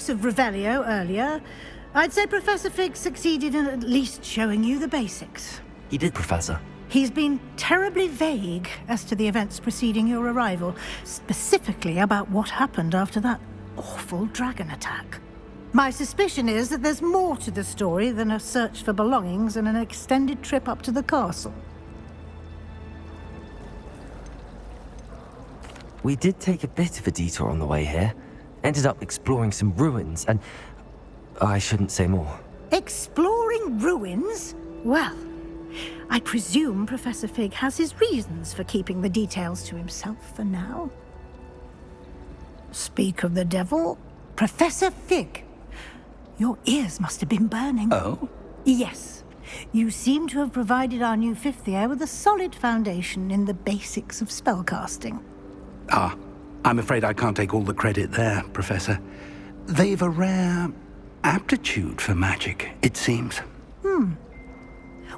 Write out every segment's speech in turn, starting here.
of Revelio earlier, I'd say Professor Fig succeeded in at least showing you the basics. He did, Professor. He's been terribly vague as to the events preceding your arrival, specifically about what happened after that awful dragon attack. My suspicion is that there's more to the story than a search for belongings and an extended trip up to the castle. We did take a bit of a detour on the way here. Ended up exploring some ruins and... I shouldn't say more. Exploring ruins? Well, I presume Professor Fig has his reasons for keeping the details to himself for now. Speak of the devil, Professor Fig. Your ears must have been burning. Oh? Yes. You seem to have provided our new fifth year with a solid foundation in the basics of spellcasting. Ah, I'm afraid I can't take all the credit there, Professor. They've a rare aptitude for magic, it seems.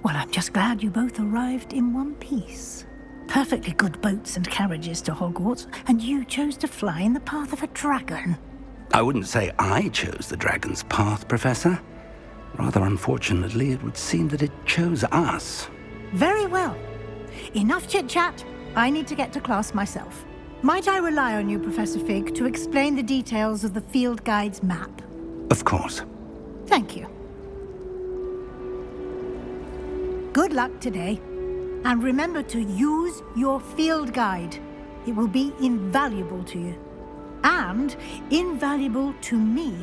Well, I'm just glad you both arrived in one piece. Perfectly good boats and carriages to Hogwarts, and you chose to fly in the path of a dragon. I wouldn't say I chose the dragon's path, Professor. Rather unfortunately, it would seem that it chose us. Very well. Enough chit-chat. I need to get to class myself. Might I rely on you, Professor Fig, to explain the details of the field guide's map? Of course. Thank you. Good luck today. And remember to use your field guide. It will be invaluable to you. And invaluable to me,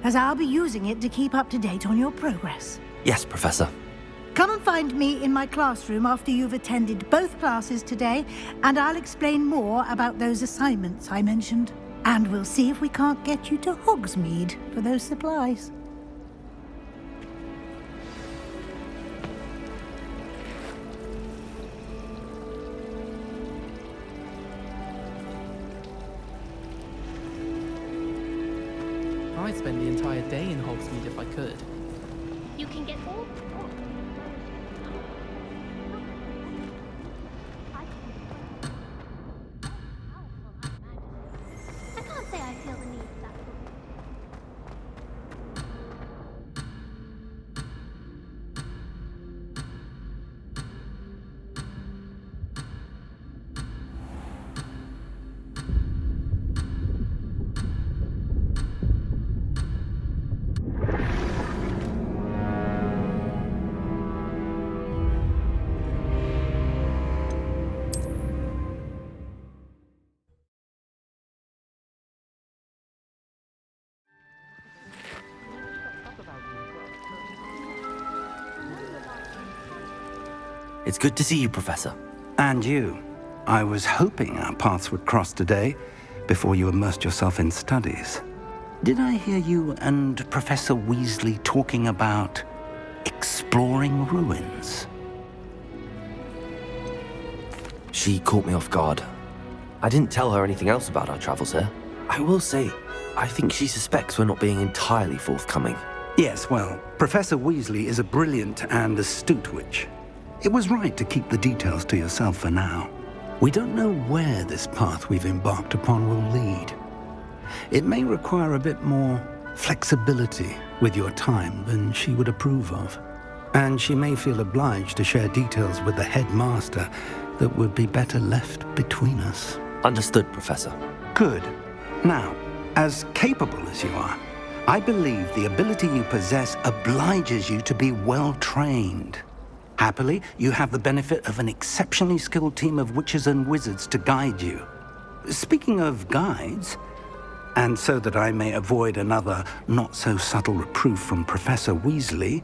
as I'll be using it to keep up to date on your progress. Yes, Professor. Come and find me in my classroom after you've attended both classes today, and I'll explain more about those assignments I mentioned. And we'll see if we can't get you to Hogsmeade for those supplies. I'd spend the entire day in Hogsmeade if I could. You can get all. I can't say I feel the need for that. It's good to see you, Professor. And you. I was hoping our paths would cross today, before you immersed yourself in studies. Did I hear you and Professor Weasley talking about exploring ruins? She caught me off guard. I didn't tell her anything else about our travels here. I will say, I think she suspects we're not being entirely forthcoming. Yes, well, Professor Weasley is a brilliant and astute witch. It was right to keep the details to yourself for now. We don't know where this path we've embarked upon will lead. It may require a bit more flexibility with your time than she would approve of. And she may feel obliged to share details with the headmaster that would be better left between us. Understood, Professor. Good. Now, as capable as you are, I believe the ability you possess obliges you to be well trained. Happily, you have the benefit of an exceptionally skilled team of witches and wizards to guide you. Speaking of guides, and so that I may avoid another not-so-subtle reproof from Professor Weasley,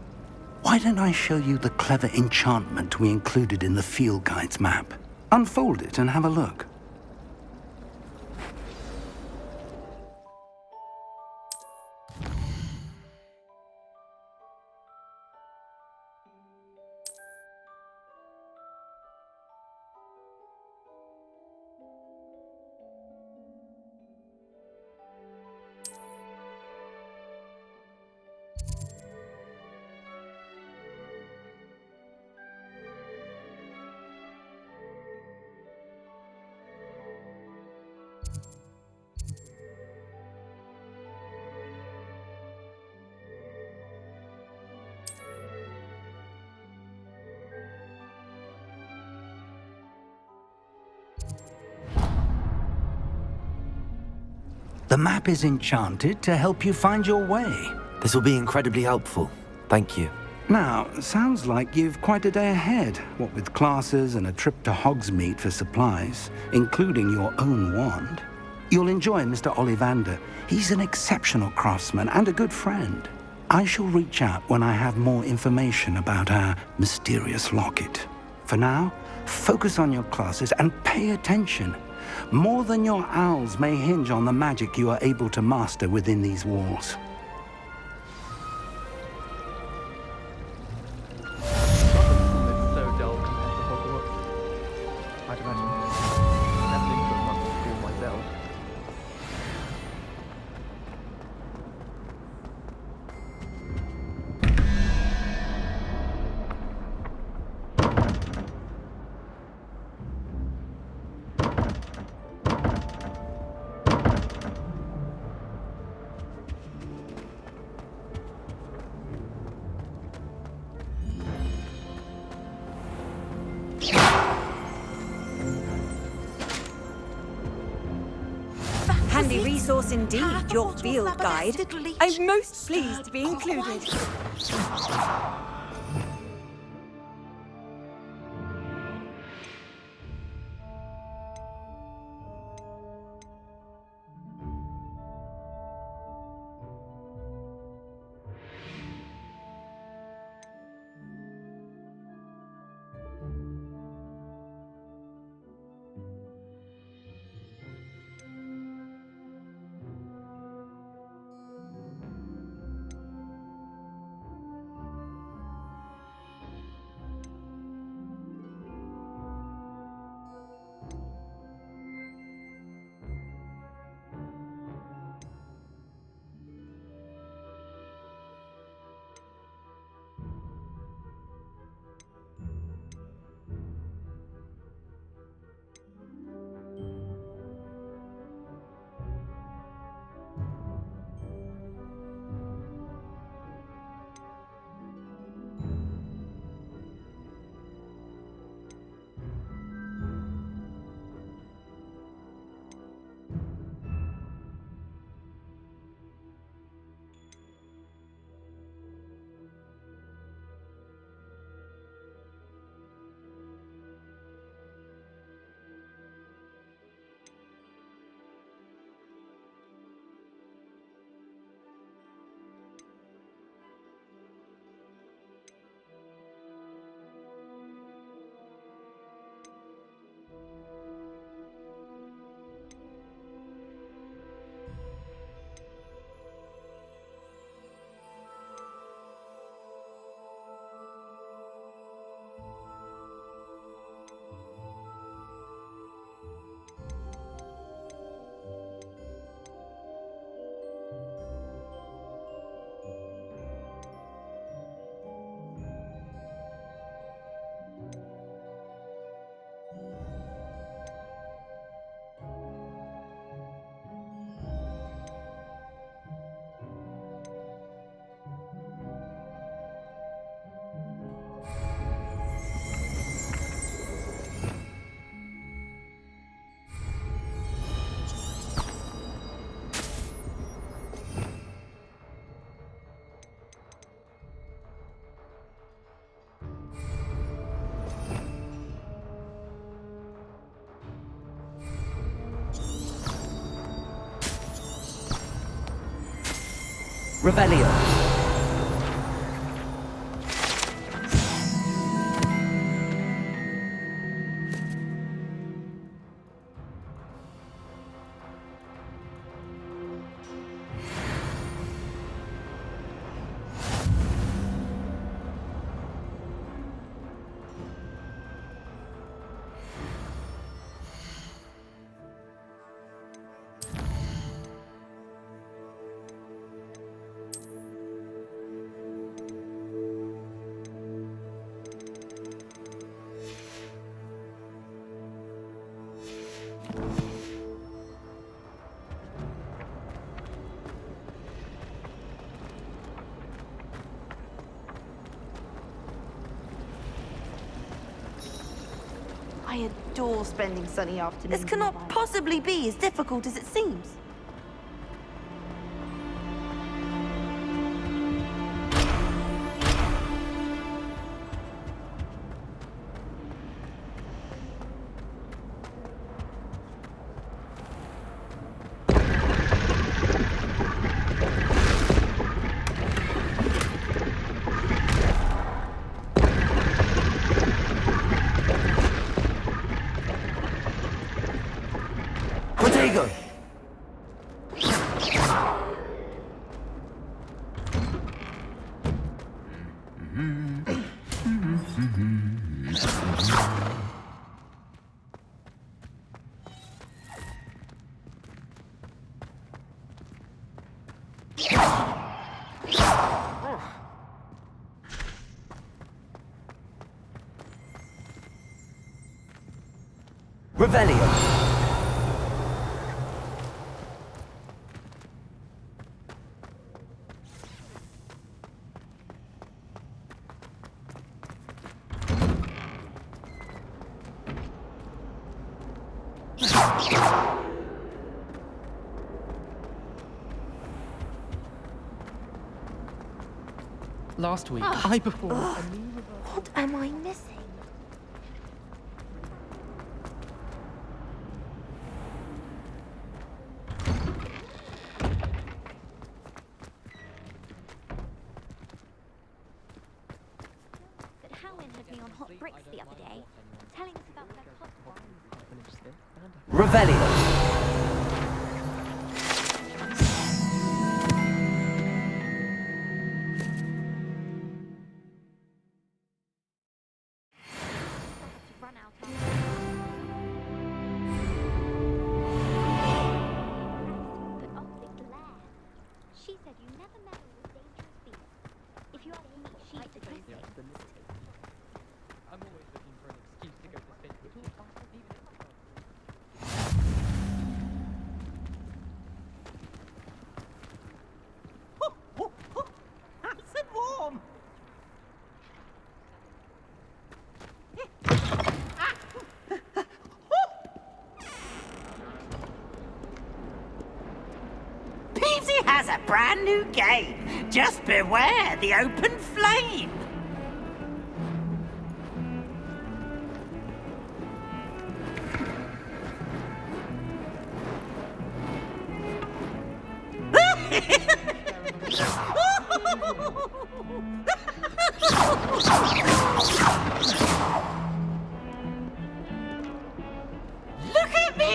why don't I show you the clever enchantment we included in the field guide's map? Unfold it and have a look. The map is enchanted to help you find your way. This will be incredibly helpful. Thank you. Now, sounds like you've quite a day ahead, what with classes and a trip to Hogsmeade for supplies, including your own wand. You'll enjoy Mr. Ollivander. He's an exceptional craftsman and a good friend. I shall reach out when I have more information about our mysterious locket. For now, focus on your classes and pay attention. More than your owls may hinge on the magic you are able to master within these walls. It's so dull compared to Hogwarts. I'd imagine stepped into a month school myself. Handy resource indeed, your field guide. I'm most pleased to be included. Revelio. I adore spending sunny afternoons. This cannot possibly be as difficult as it seems. Revelio. Last week, I performed a new What am I missing? But Helen had me on hot bricks the other day, telling us about her pop. Revelio. To run out of But Optic Blair, she said you never meddle with dangerous beasts. If you ask me, she's the quickest. I'm always looking for an excuse to go to space, but even Nice and warm. Peasy has a brand new game. Just beware the open flame. Look at me!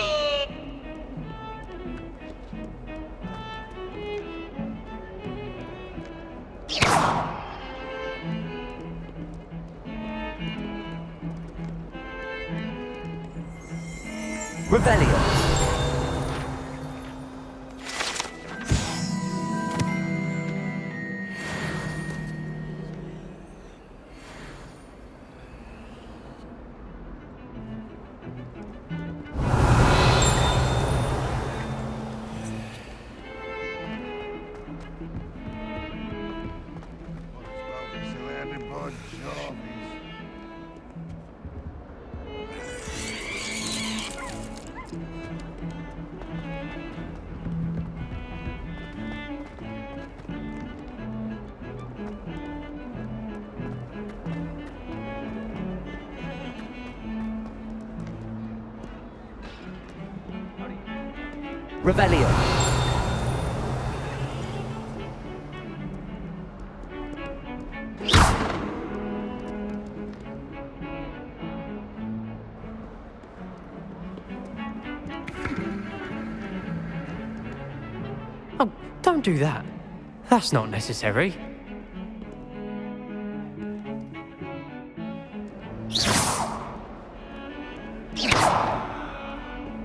Revelio. Revelio. Oh, don't do that. That's not necessary.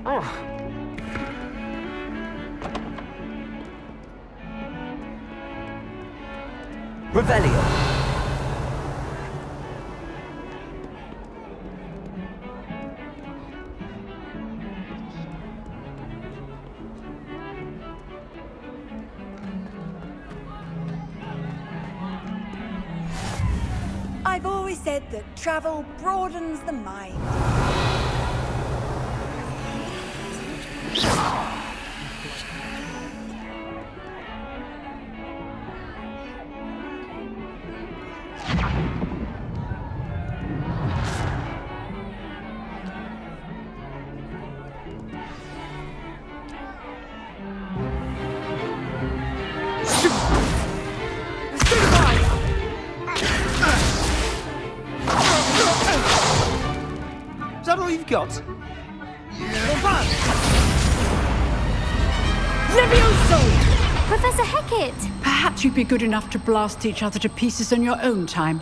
Oh. Revelio. I've always said that travel broadens the mind. Is that all you've got? Levioso! Professor Hecat! Perhaps you'd be good enough to blast each other to pieces in your own time.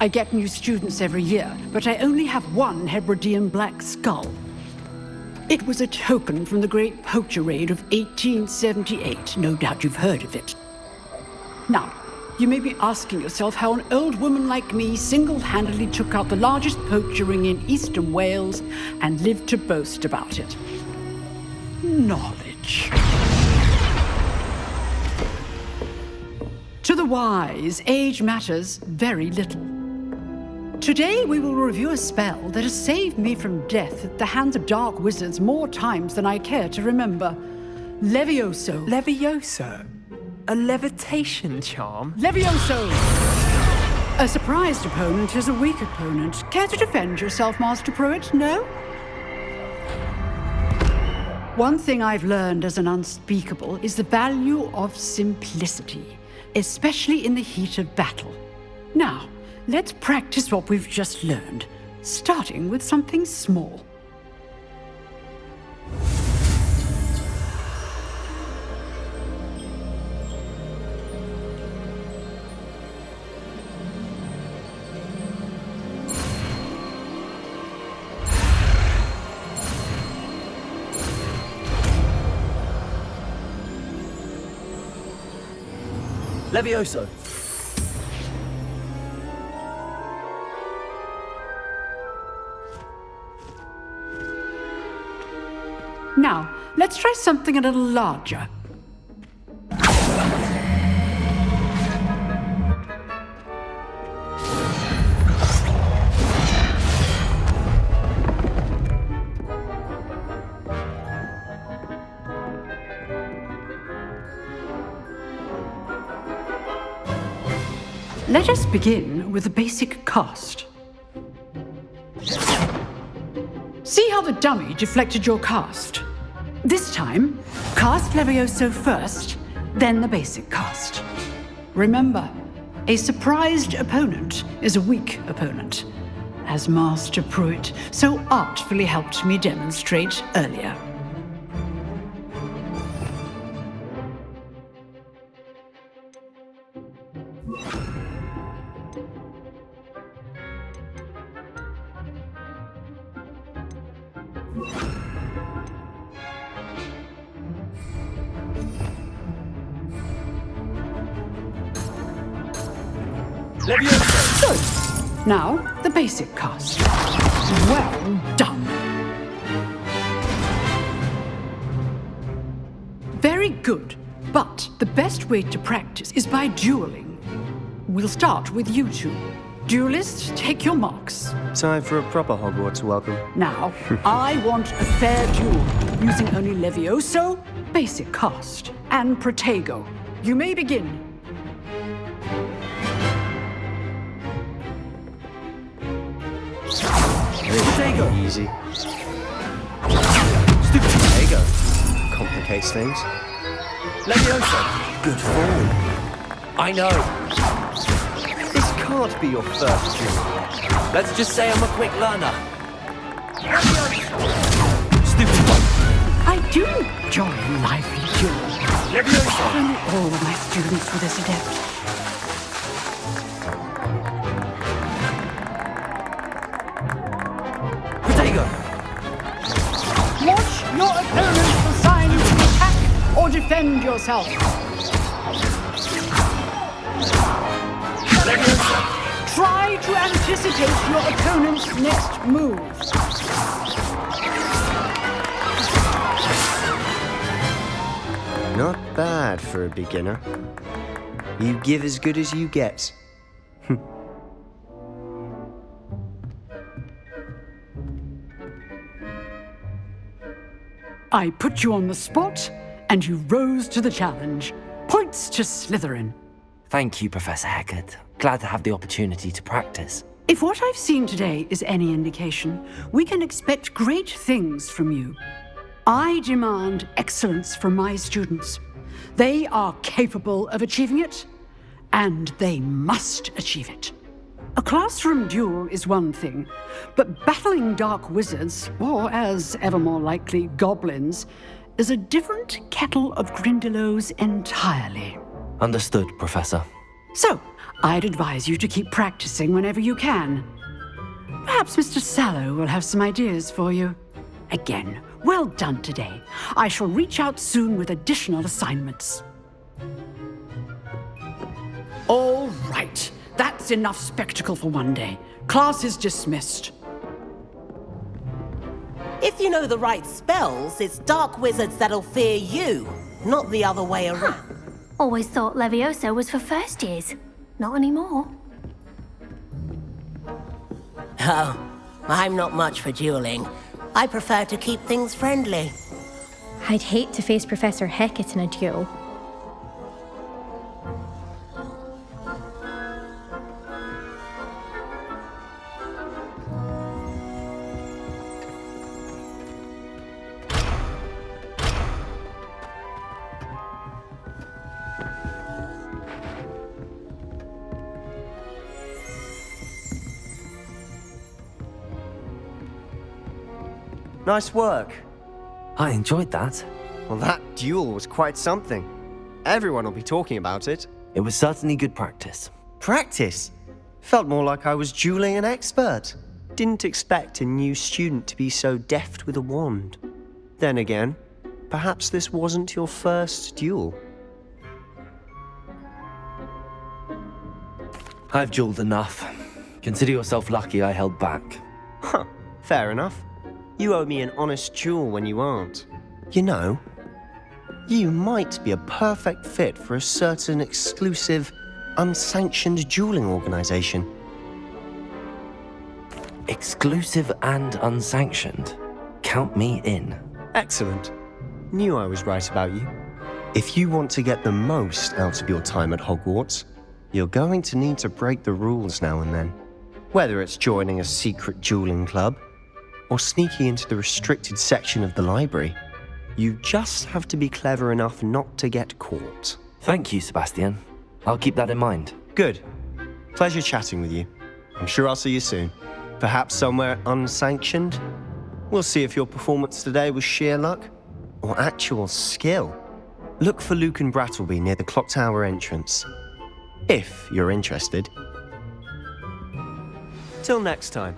I get new students every year, but I only have one Hebridean black skull. It was a token from the Great Poacher Raid of 1878. No doubt you've heard of it. Now, you may be asking yourself how an old woman like me single-handedly took out the largest poacher ring in eastern Wales and lived to boast about it. Knowledge. To the wise, age matters very little. Today we will review a spell that has saved me from death at the hands of dark wizards more times than I care to remember. Levioso. Levioso? A levitation charm? Levioso! A surprised opponent is a weak opponent. Care to defend yourself, Master Pruitt? No? One thing I've learned as an unspeakable is the value of simplicity, especially in the heat of battle. Now, let's practice what we've just learned, starting with something small. Levioso. Now, let's try something a little larger. Let us begin with the basic cast. See how the dummy deflected your cast? This time, cast Levioso first, then the basic cast. Remember, a surprised opponent is a weak opponent, as Master Pruitt so artfully helped me demonstrate earlier. Levioso! Good. Now, the basic cast. Well done. Very good. But the best way to practice is by dueling. We'll start with you two. Duelists, take your marks. Time for a proper Hogwarts welcome. Now, I want a fair duel, using only Levioso, basic cast, and Protego. You may begin. Protego. Easy. Stupid Protego. Complicates things. Levioso. Good form. I know. This can't be your first duel. Let's just say I'm a quick learner. Levioso. Stupid one. I do enjoy lively duels. Levioso. Only all of my students were this adept. Watch your opponent for signs to attack or defend yourself. Try to anticipate your opponent's next move. Not bad for a beginner. You give as good as you get. I put you on the spot, and you rose to the challenge. Points to Slytherin. Thank you, Professor Heckard. Glad to have the opportunity to practice. If what I've seen today is any indication, we can expect great things from you. I demand excellence from my students. They are capable of achieving it, and they must achieve it. A classroom duel is one thing, but battling dark wizards, or as ever more likely, goblins, is a different kettle of Grindylows entirely. Understood, Professor. So, I'd advise you to keep practicing whenever you can. Perhaps Mr. Sallow will have some ideas for you. Again, well done today. I shall reach out soon with additional assignments. All right. That's enough spectacle for one day. Class is dismissed. If you know the right spells, it's dark wizards that'll fear you, not the other way around. Always thought Leviosa was for first years. Not anymore. Oh, I'm not much for dueling. I prefer to keep things friendly. I'd hate to face Professor Hecat in a duel. Nice work. I enjoyed that. Well, that duel was quite something. Everyone will be talking about it. It was certainly good practice. Practice? Felt more like I was dueling an expert. Didn't expect a new student to be so deft with a wand. Then again, perhaps this wasn't your first duel. I've dueled enough. Consider yourself lucky I held back. Huh, fair enough. You owe me an honest duel when you aren't. You know, you might be a perfect fit for a certain exclusive, unsanctioned dueling organization. Exclusive and unsanctioned. Count me in. Excellent. Knew I was right about you. If you want to get the most out of your time at Hogwarts, you're going to need to break the rules now and then. Whether it's joining a secret dueling club, or sneaking into the restricted section of the library, you just have to be clever enough not to get caught. Thank you, Sebastian. I'll keep that in mind. Good. Pleasure chatting with you. I'm sure I'll see you soon. Perhaps somewhere unsanctioned? We'll see if your performance today was sheer luck or actual skill. Look for Luke and Brattleby near the clock tower entrance, if you're interested. Till next time.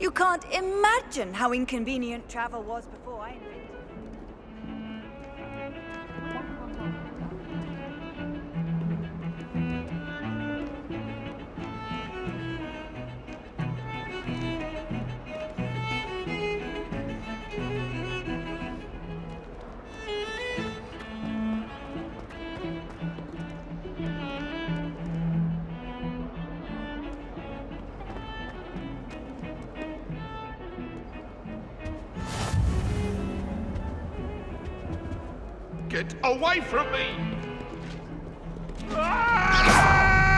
You can't imagine how inconvenient travel was before I invented it. Get away from me! Ah!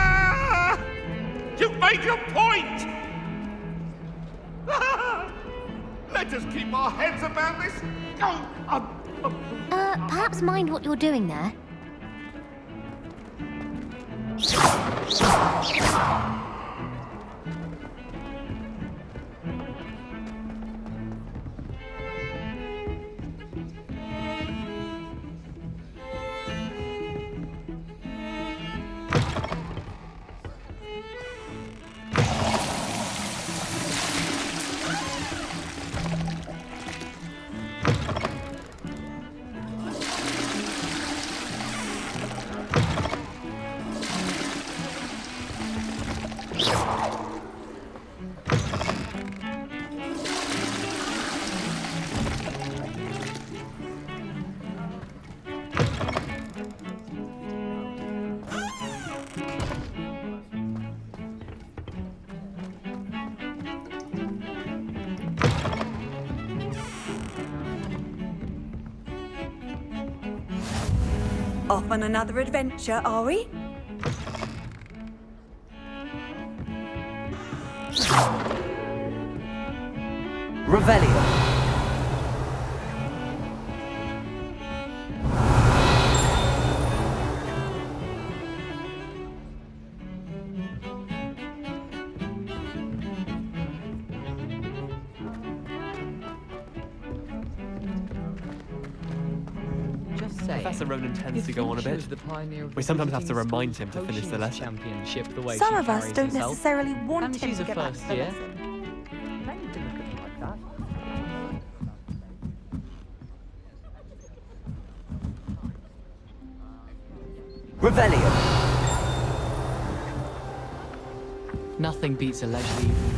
You've made your point! Let us keep our heads about this. Perhaps mind what you're doing there. Off on another adventure, are we? Revelio. Professor Ronan tends to go on a bit. We sometimes have to remind him to finish the lesson. Championship the way Some of us don't necessarily want him to get back to the year. lesson. Revelio. Nothing beats a leisurely evening.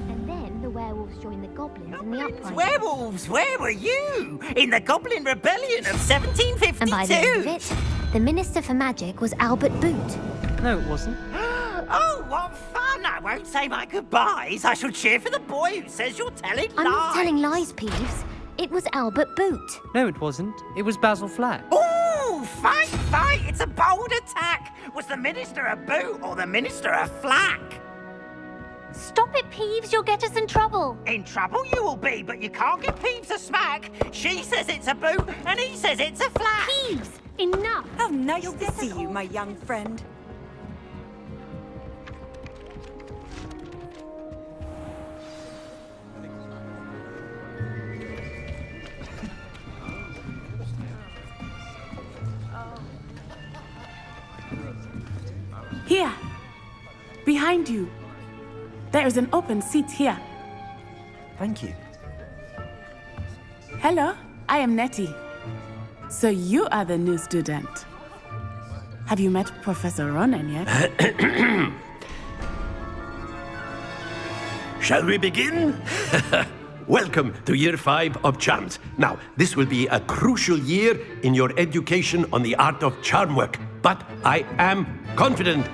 And then the werewolves join the goblins in the uprising. Werewolves, where were you? In the Goblin Rebellion of 1752? And by the end of it, the Minister for Magic was Albert Boot. No, it wasn't. Oh, what fun! I won't say my goodbyes. I shall cheer for the boy who says you're telling lies. I'm not telling lies, Peeves. It was Albert Boot. No, it wasn't. It was Basil Flack. Ooh, fight! It's a bold attack. Was the Minister a boot or the Minister a flack? Stop it, Peeves. You'll get us in trouble. In trouble you will be, but you can't give Peeves a smack. She says it's a boot, and he says it's a flack. Peeves, enough. How nice to see you, my young friend. Here, behind you. There is an open seat here. Thank you. Hello, I am Nettie. So you are the new student. Have you met Professor Ronan yet? Shall we begin? Welcome to Year 5 of Charms. Now, this will be a crucial year in your education on the art of charm work, but I am confident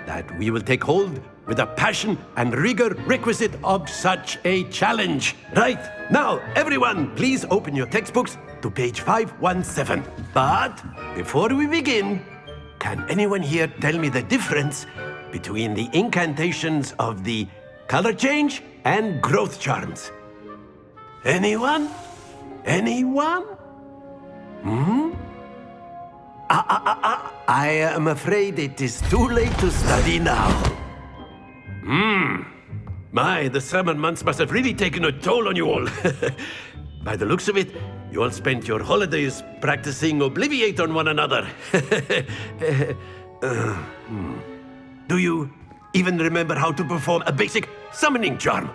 that we will take hold with the passion and rigor requisite of such a challenge. Right, now, everyone, please open your textbooks to page 517. But before we begin, can anyone here tell me the difference between the incantations of the color change and growth charms? Anyone? Anyone? I am afraid it is too late to study now. My, the summer months must have really taken a toll on you all. By the looks of it, you all spent your holidays practicing Obliviate on one another. Do you even remember how to perform a basic summoning charm?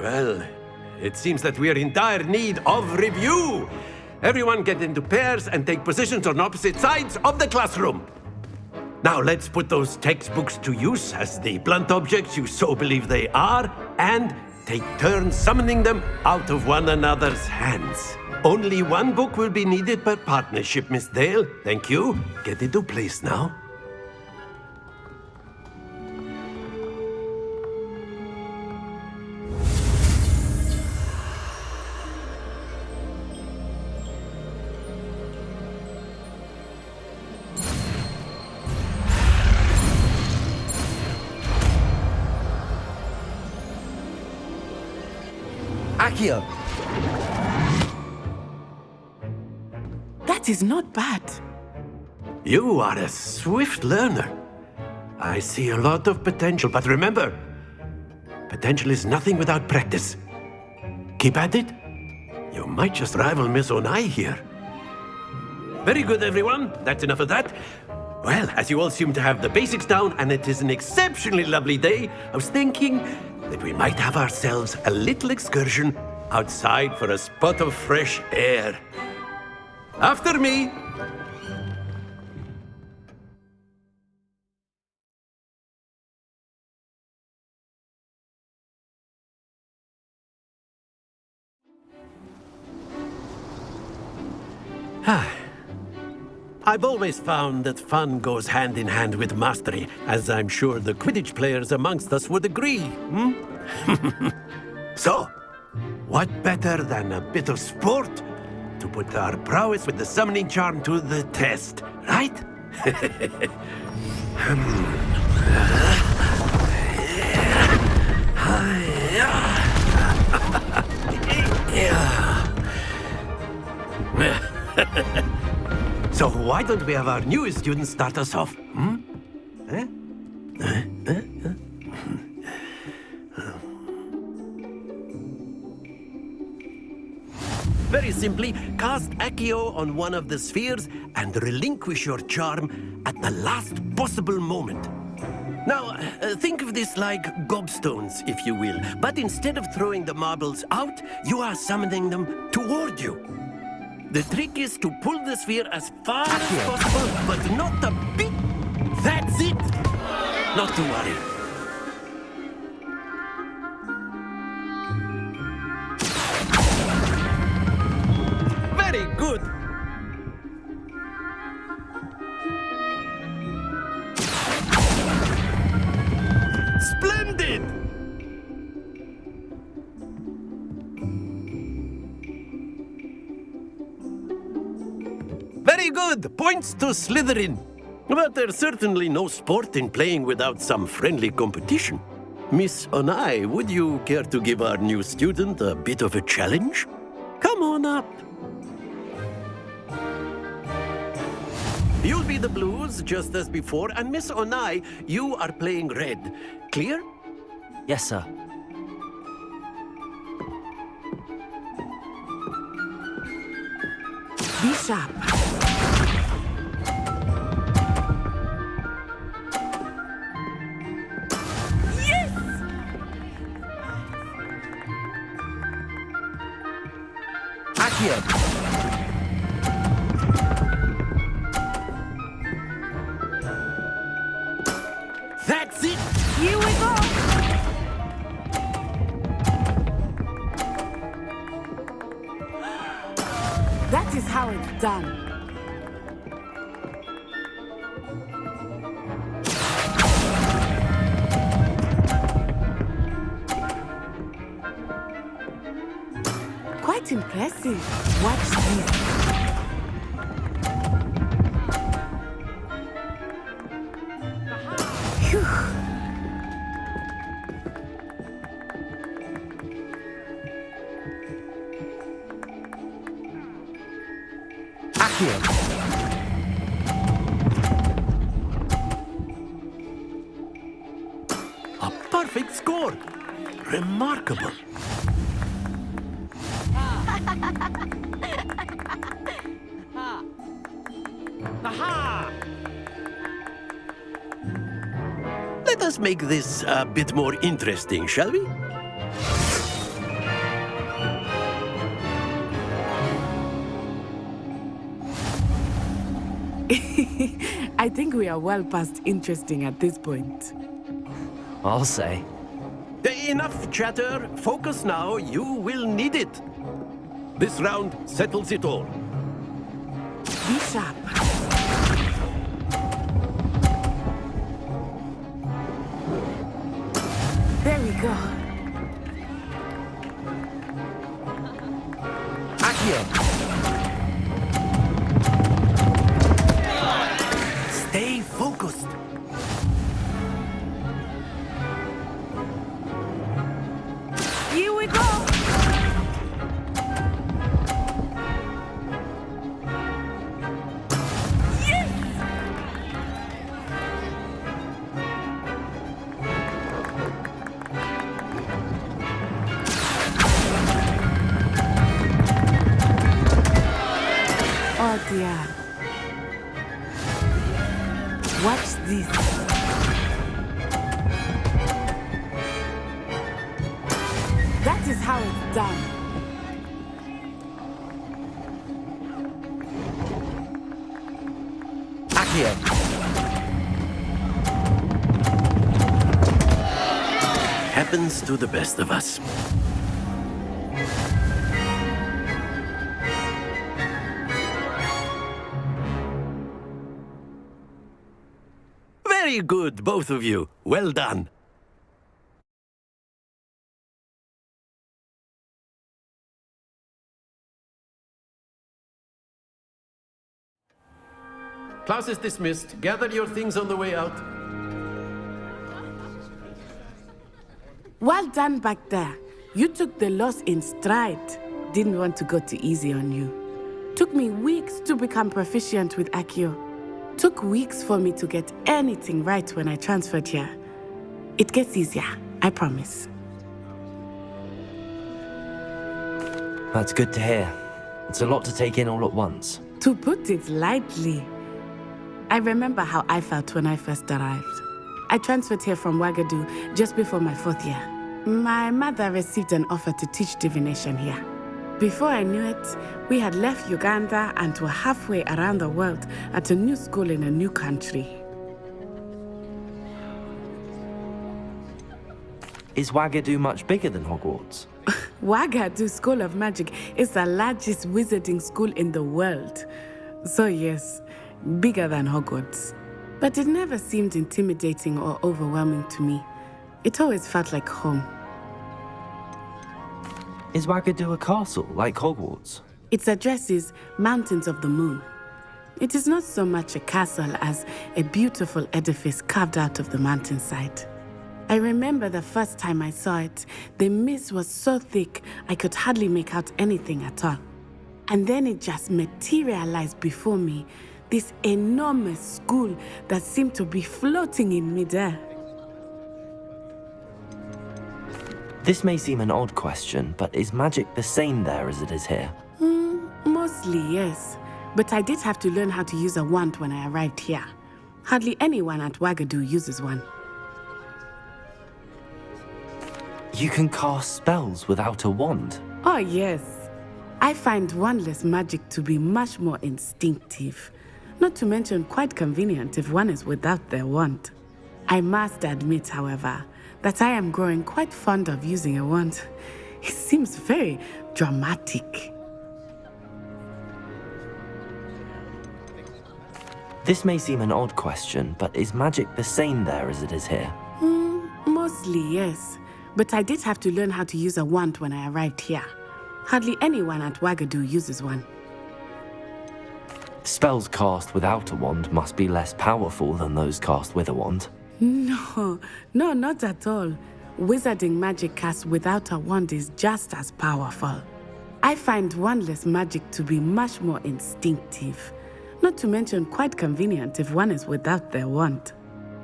Well, it seems that we are in dire need of review. Everyone get into pairs and take positions on opposite sides of the classroom. Now let's put those textbooks to use as the blunt objects you so believe they are, and take turns summoning them out of one another's hands. Only one book will be needed per partnership, Miss Dale. Thank you. Get into place now. Accio! That is not bad. You are a swift learner. I see a lot of potential, but remember, potential is nothing without practice. Keep at it. You might just rival Miss Onai here. Very good, everyone. That's enough of that. Well, as you all seem to have the basics down, and it is an exceptionally lovely day, I was thinking that we might have ourselves a little excursion outside for a spot of fresh air. After me! I've always found that fun goes hand in hand with mastery, as I'm sure the Quidditch players amongst us would agree, So, what better than a bit of sport to put our prowess with the summoning charm to the test, right? So why don't we have our newest student start us off? Very simply, cast Accio on one of the spheres and relinquish your charm at the last possible moment. Now, think of this like gobstones, if you will, but instead of throwing the marbles out, you are summoning them toward you. The trick is to pull the sphere as far as possible, but not a bit. That's it! Not to worry. Very good! Splendid! Very good! Points to Slytherin. But there's certainly no sport in playing without some friendly competition. Miss Onai, would you care to give our new student a bit of a challenge? Come on up. You'll be the blues, just as before, and Miss Onai, you are playing red. Clear? Yes, sir. Be sharp. Yes! Accio! That's it! Here we go! That is how it's done. Quite impressive. Watch this. Phew. Accio! A perfect score! Remarkable! Let us make this a bit more interesting, shall we? I think we are well past interesting at this point. I'll say. Enough chatter. Focus now. You will need it. This round settles it all. Be sharp. There we go. Accio! Stay focused. Here we go! this? That is how it's done. Accio! Happens to the best of us. Very good, both of you. Well done. Class is dismissed. Gather your things on the way out. Well done back there. You took the loss in stride. Didn't want to go too easy on you. Took me weeks to become proficient with Accio. Took weeks for me to get anything right when I transferred here. It gets easier, I promise. That's good to hear. It's a lot to take in all at once. To put it lightly, I remember how I felt when I first arrived. I transferred here from Ouagadougou just before my 4th year. My mother received an offer to teach divination here. Before I knew it, we had left Uganda and were halfway around the world at a new school in a new country. Is Ouagadougou much bigger than Hogwarts? Ouagadougou School of Magic is the largest wizarding school in the world. So yes, bigger than Hogwarts. But it never seemed intimidating or overwhelming to me. It always felt like home. Is Ouagadougou a castle, like Hogwarts? Its address is Mountains of the Moon. It is not so much a castle as a beautiful edifice carved out of the mountainside. I remember the first time I saw it, the mist was so thick I could hardly make out anything at all. And then it just materialized before me, this enormous school that seemed to be floating in midair. This may seem an odd question, but is magic the same there as it is here? Mostly, yes. But I did have to learn how to use a wand when I arrived here. Hardly anyone at Ouagadougou uses one. You can cast spells without a wand? Oh, yes. I find wandless magic to be much more instinctive. Not to mention quite convenient if one is without their wand. I must admit, however, that I am growing quite fond of using a wand. It seems very dramatic. This may seem an odd question, but is magic the same there as it is here? Mostly, yes. But I did have to learn how to use a wand when I arrived here. Hardly anyone at Ouagadougou uses one. Spells cast without a wand must be less powerful than those cast with a wand. No, not at all. Wizarding magic cast without a wand is just as powerful. I find wandless magic to be much more instinctive. Not to mention quite convenient if one is without their wand.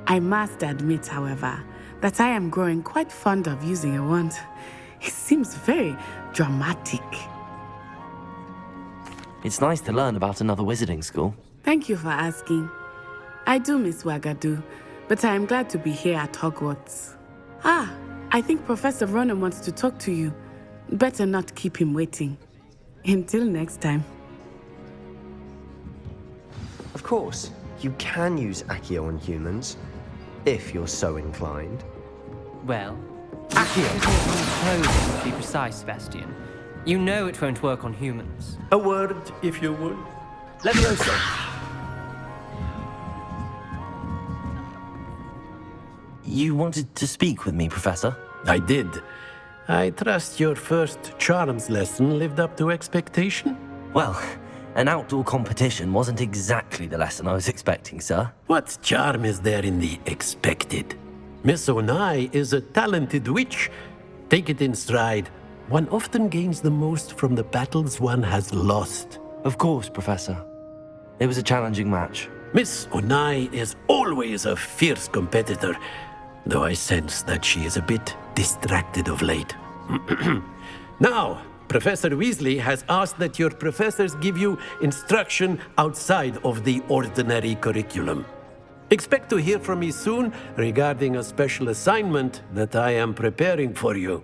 I must admit, however, that I am growing quite fond of using a wand. It seems very dramatic. It's nice to learn about another wizarding school. Thank you for asking. I do miss Ouagadougou, but I am glad to be here at Hogwarts. I think Professor Ronan wants to talk to you. Better not keep him waiting. Until next time. Of course, you can use Accio on humans, if you're so inclined. Well, Accio, to be precise, Sebastian. You know it won't work on humans. A word, if you would. Levioso. You wanted to speak with me, Professor? I did. I trust your first charms lesson lived up to expectation? Well, an outdoor competition wasn't exactly the lesson I was expecting, sir. What charm is there in the expected? Miss Onai is a talented witch. Take it in stride. One often gains the most from the battles one has lost. Of course, Professor. It was a challenging match. Miss Onai is always a fierce competitor, though I sense that she is a bit distracted of late. Now, Professor Weasley has asked that your professors give you instruction outside of the ordinary curriculum. Expect to hear from me soon regarding a special assignment that I am preparing for you.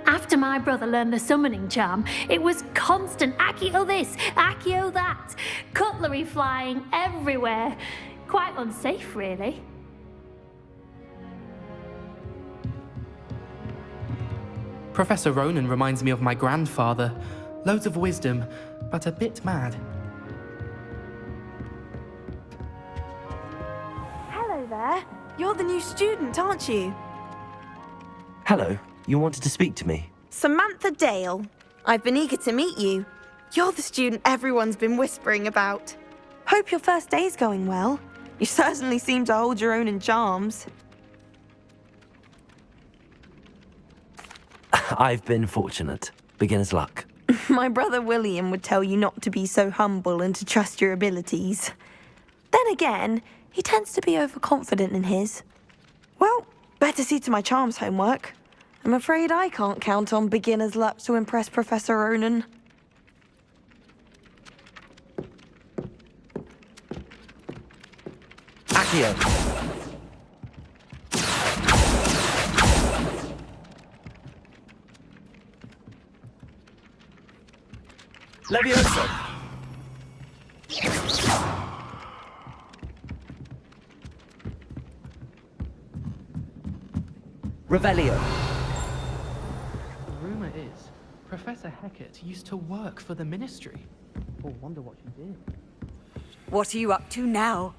After my brother learned the summoning charm, it was constant Accio this, Accio that, cutlery flying everywhere. Quite unsafe, really. Professor Ronan reminds me of my grandfather. Loads of wisdom, but a bit mad. Hello there. You're the new student, aren't you? Hello, you wanted to speak to me? Samantha Dale. I've been eager to meet you. You're the student everyone's been whispering about. Hope your first day's going well. You certainly seem to hold your own in charms. I've been fortunate. Beginner's luck. My brother William would tell you not to be so humble and to trust your abilities. Then again, he tends to be overconfident in his. Well, better see to my charms homework. I'm afraid I can't count on beginner's luck to impress Professor Ronan. Accio! Levioso! Revelio! The rumor is, Professor Hecat used to work for the Ministry. Or wonder what she did. What are you up to now?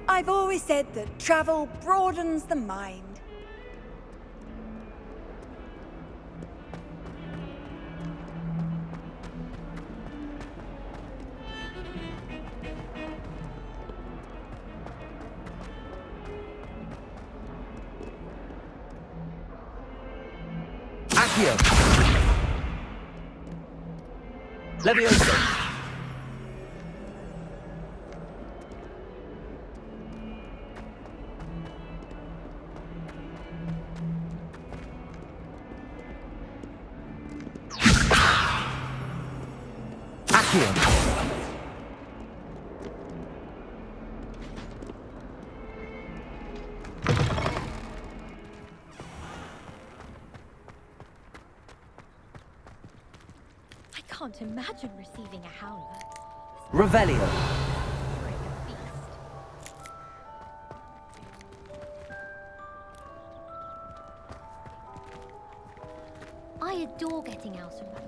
I've always said that travel broadens the mind. Accio! Levioso! Accio. I can't imagine receiving a howler. Revelio. I adore getting out and running.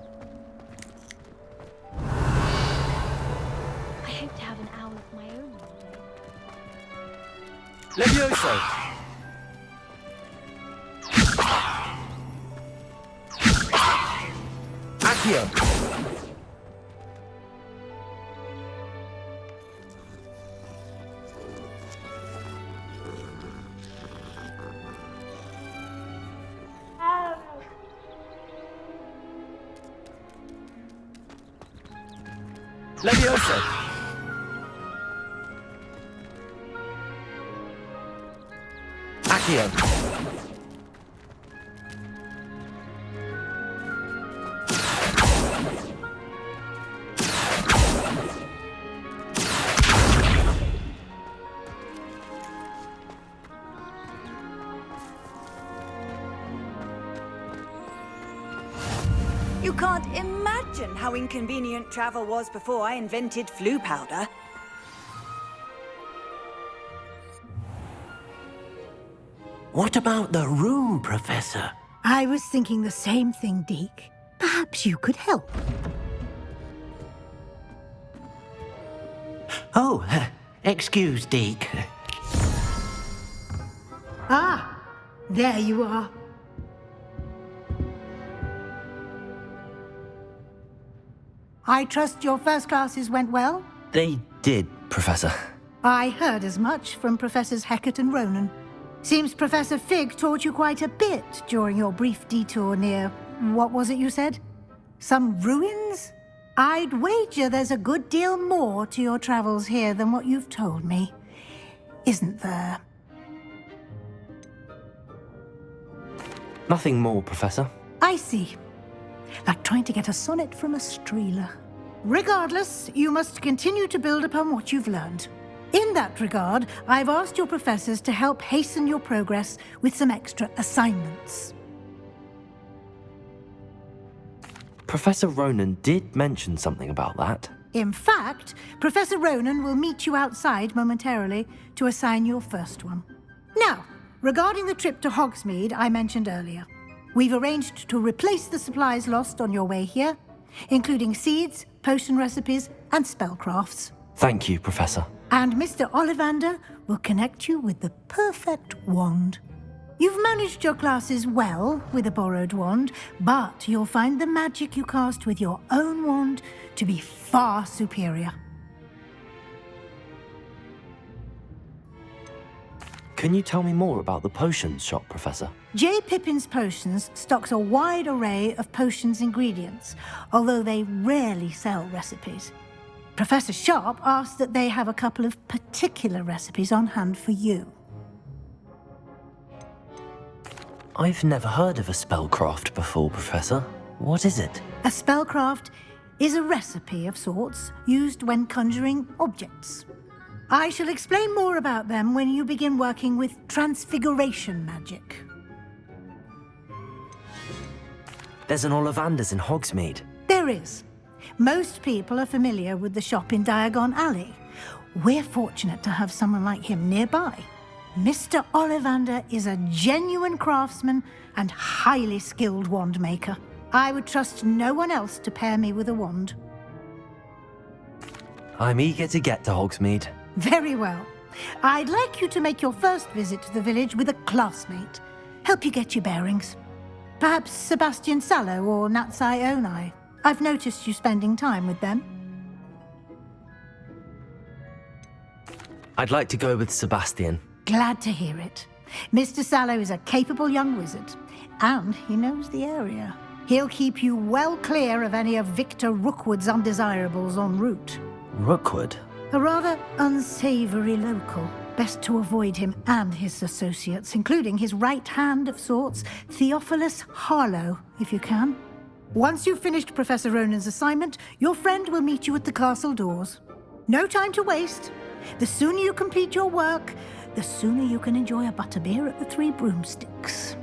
I hope to have an owl of my own one day. Levioso. Accio. Levioso. Accio. You can't imagine how inconvenient travel was before I invented flu powder. What about the room, Professor? I was thinking the same thing, Deke. Perhaps you could help. Oh, excuse, Deke. Ah, there you are. I trust your first classes went well? They did, Professor. I heard as much from Professors Hecat and Ronan. Seems Professor Fig taught you quite a bit during your brief detour near... what was it you said? Some ruins? I'd wager there's a good deal more to your travels here than what you've told me. Isn't there? Nothing more, Professor. I see. Like trying to get a sonnet from a streeler. Regardless, you must continue to build upon what you've learned. In that regard, I've asked your professors to help hasten your progress with some extra assignments. Professor Ronan did mention something about that. In fact, Professor Ronan will meet you outside momentarily to assign your first one. Now, regarding the trip to Hogsmeade I mentioned earlier, we've arranged to replace the supplies lost on your way here, including seeds, potion recipes, and spellcrafts. Thank you, Professor. And Mr. Ollivander will connect you with the perfect wand. You've managed your classes well with a borrowed wand, but you'll find the magic you cast with your own wand to be far superior. Can you tell me more about the potions shop, Professor? J. Pippin's Potions stocks a wide array of potions ingredients, although they rarely sell recipes. Professor Sharp asked that they have a couple of particular recipes on hand for you. I've never heard of a spellcraft before, Professor. What is it? A spellcraft is a recipe of sorts used when conjuring objects. I shall explain more about them when you begin working with transfiguration magic. There's an Ollivander's in Hogsmeade. There is. Most people are familiar with the shop in Diagon Alley. We're fortunate to have someone like him nearby. Mr. Ollivander is a genuine craftsman and highly skilled wand maker. I would trust no one else to pair me with a wand. I'm eager to get to Hogsmeade. Very well. I'd like you to make your first visit to the village with a classmate. Help you get your bearings. Perhaps Sebastian Sallow or Natsai Onai. I've noticed you spending time with them. I'd like to go with Sebastian. Glad to hear it. Mr. Sallow is a capable young wizard, and he knows the area. He'll keep you well clear of any of Victor Rookwood's undesirables en route. Rookwood? A rather unsavory local. Best to avoid him and his associates, including his right hand of sorts, Theophilus Harlow, if you can. Once you've finished Professor Ronan's assignment, your friend will meet you at the castle doors. No time to waste. The sooner you complete your work, the sooner you can enjoy a butterbeer at the Three Broomsticks.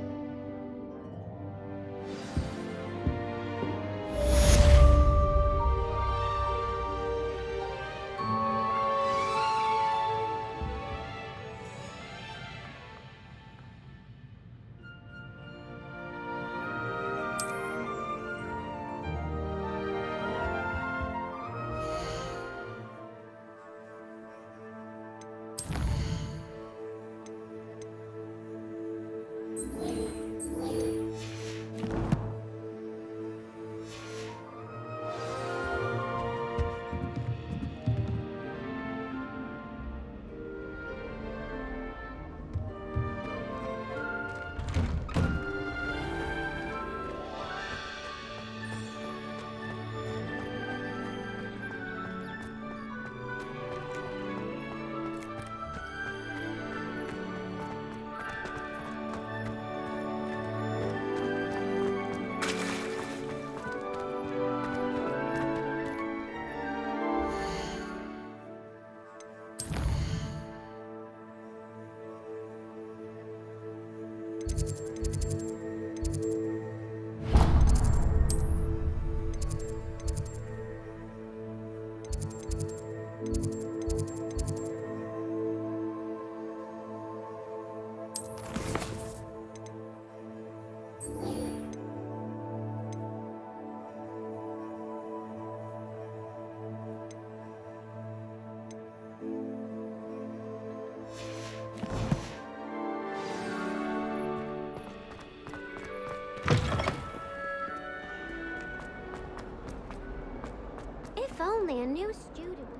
If only a new student would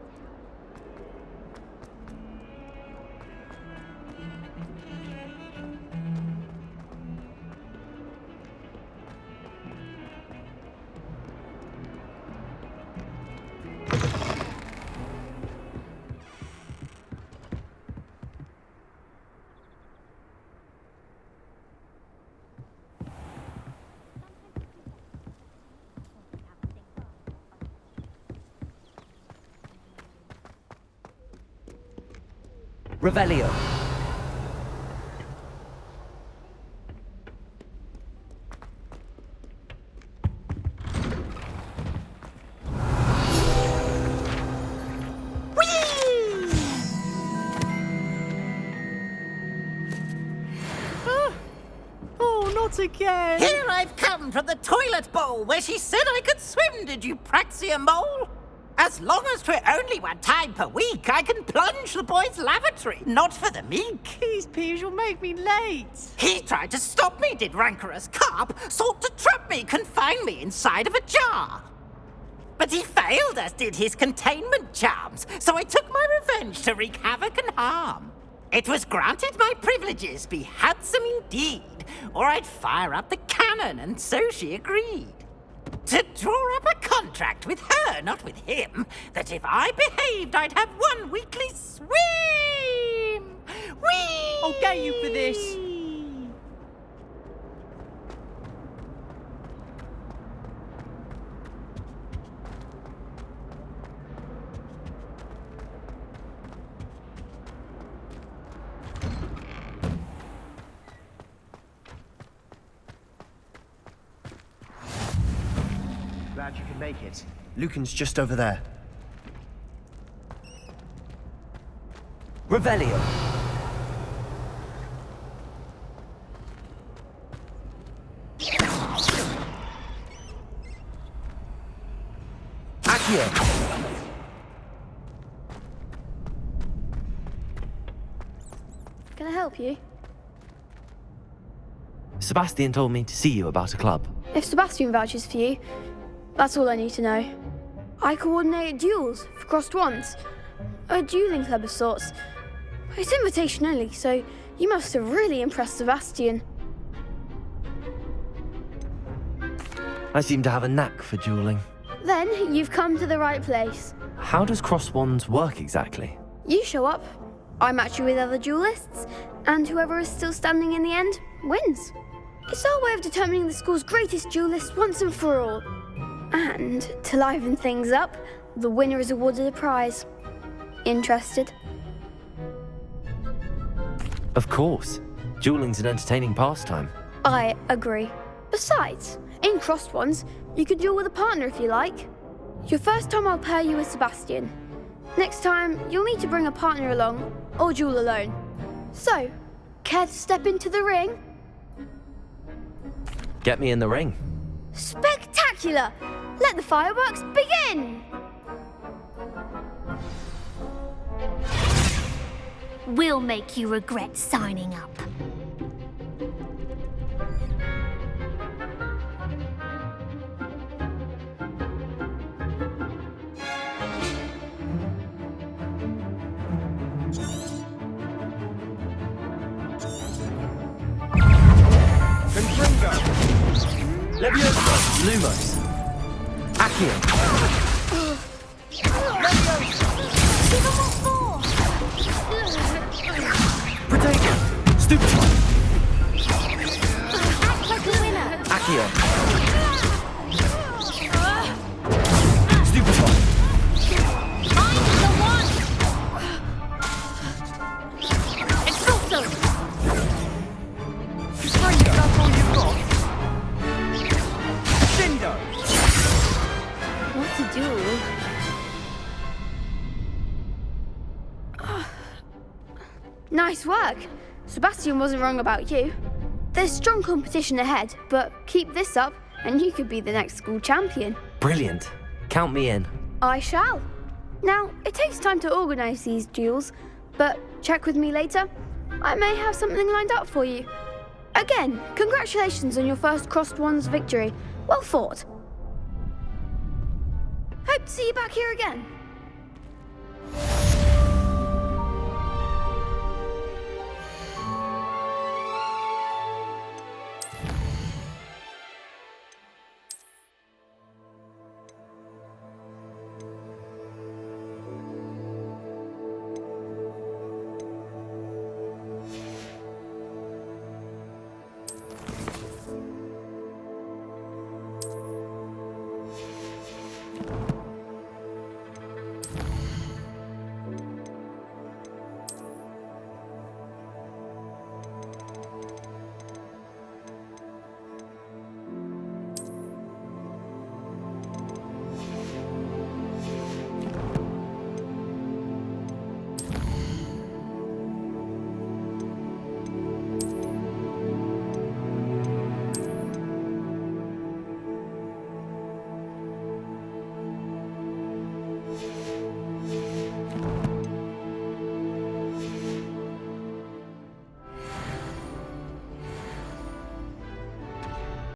Revelio. Oh, not again! Here I've come from the toilet bowl where she said I could swim, did you Praxia mole? As long as 'twere only one time per week, I can plunge the boy's lavatory, not for the meek. These peeves will make me late. He tried to stop me, did rancorous carp, sought to trap me, confine me inside of a jar. But he failed, as did his containment charms, so I took my revenge to wreak havoc and harm. It was granted my privileges be handsome indeed, or I'd fire up the cannon, and so she agreed. To draw up a contract with her, not with him, that if I behaved, I'd have one weekly swim! Whee! I'll get you for this! Glad you can make it. Lucan's just over there. Revelio. Accio. Can I help you? Sebastian told me to see you about a club. If Sebastian vouches for you, that's all I need to know. I coordinate duels for crossed wands. A dueling club of sorts. It's invitation only, so you must have really impressed Sebastian. I seem to have a knack for dueling. Then you've come to the right place. How does cross wands work exactly? You show up, I match you with other duelists, and whoever is still standing in the end wins. It's our way of determining the school's greatest duelist once and for all. And, to liven things up, the winner is awarded a prize. Interested? Of course. Dueling's an entertaining pastime. I agree. Besides, in crossed ones, you can duel with a partner if you like. Your first time I'll pair you with Sebastian. Next time, you'll need to bring a partner along, or duel alone. So, care to step into the ring? Get me in the ring. Spectacular! Let the fireworks begin! We'll make you regret signing up. Leviosa! Lumos! Accio! Protego! Stupefy! Act like a winner. Accio! Stupefy! I'm the one. Expulso! Spring, that's all you've got? Shindo! What to do? Nice work. Sebastian wasn't wrong about you. There's strong competition ahead, but keep this up and you could be the next school champion. Brilliant. Count me in. I shall. Now, it takes time to organise these duels, but check with me later. I may have something lined up for you. Again, congratulations on your first Crossed Ones victory. Well fought. Hope to see you back here again.